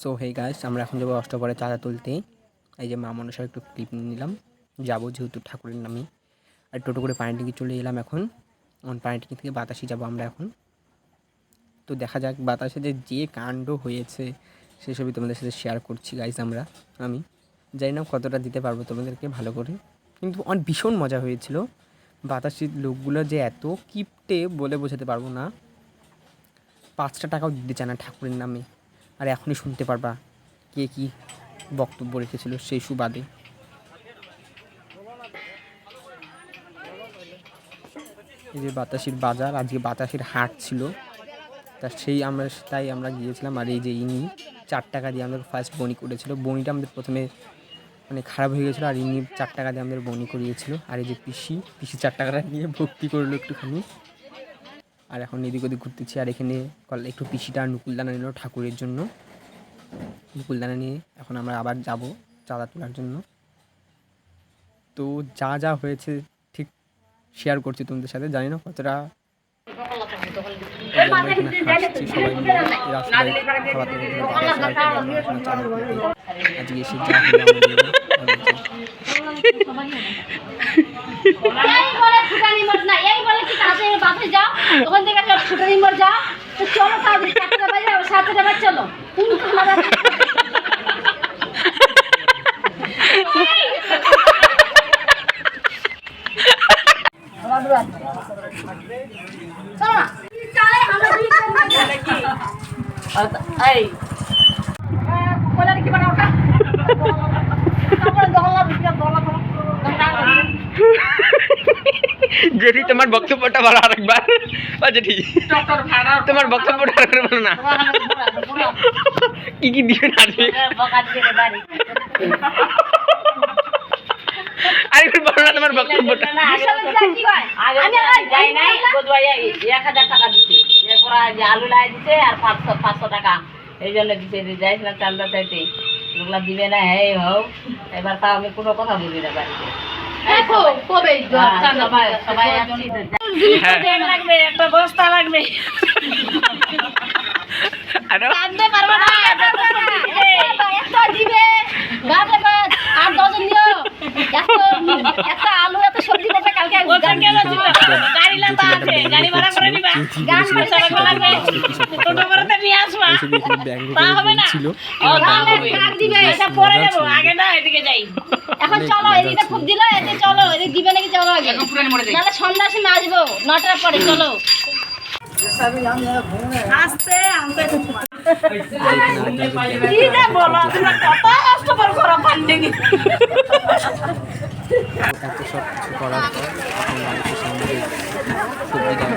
So hey guys, আমরা এখন যাবো অষ্টপরে চাঁদা তুলতে। এই যে মা মনসার একটু ক্লিপ নিলাম, যাবো যেহেতু ঠাকুরের নামে। আর টোটো করে পানি ট্যাঙ্কি চলে এলাম এখন পানি ট্যাঙ্কি থেকে বাতাসি যাবো আমরা এখন। তো দেখা যাক বাতাসে যে কাণ্ড হয়েছে সেসবই তোমাদের সাথে শেয়ার করছি গাইস। আমি জানি না কতটা দিতে পারবো তোমাদেরকে ভালো করে, কিন্তু অনেক ভীষণ মজা হয়েছিল। বাতাসির লোকগুলো যে এত কিপটে বলে বোঝাতে পারবো না, 5টা টাকাও দিতে চায় না ঠাকুরের নামে। আর এখনই শুনতে পারবা কে কী বক্তব্য রেখেছিল সেই সুবাদে। এই যে বাতাসির বাজার, আজকে বাতাসের হাট ছিল, তাই আমরা গিয়েছিলাম। আর এই যে ইনি 4 টাকা দিয়ে আমাদের ফার্স্ট বনি করেছিল। বনিটা আমাদের প্রথমে মানে খারাপ হয়ে গেছিলো, আর ইনি 4 টাকা দিয়ে আমাদের বনি করিয়েছিল। আর এই যে পিসি 4 টাকাটা নিয়ে ভক্তি করলো একটুখানি। আর এখন এদিক ওদিক ঘুরতেছি। আর এখানে একটু পিসিটা নুকুলদানা নিল ঠাকুরের জন্য। নুকুলদানা নিয়ে এখন আমরা আবার যাব চাঁদা তোলার জন্য। তো যা হয়েছে ঠিক শেয়ার করছি তোমাদের সাথে। জানি না কতটা হাসছি সবাই মিলে রাস্তায় আজকে এসে যা জেঠি তোমার বক্তব্যটা বলো আরেকবার। জেঠি তোমার বক্তব্যটা আরেকবার বলো না, কি দিবেন আরেকবার বলো না তোমার বক্তব্যটা। 1000 টাকা দিতে, আলু লাই দিতে আর 500 টাকা এই জন্য দিতে যাইছিলাম চান্দা চাইতে। ওগুলা দিবে না, হ্যাঁ হোক। এবার তাও আমি কোনো কথা বলি না বাড়িতে। একটা বস্তা লাগবে, আলু এত সবজি কালকে গাড়ি ভাড়া করে দিবা, নিয়ে আসবা, হবে না পরে যাবো, আগে না এদিকে যাই। এখন চলো এদিকে খুব দিল, এদিকে চলো, এদিকে দিবে নাকি চলো আগে, নাহলে সন্ধ্যার সময় আসবো 9টার পরে। চলো আসতে বলো কত কষ্ট করো পান্ডে। এত সব কিছু করার পর এখন মানুষের সামনে সবজি দাম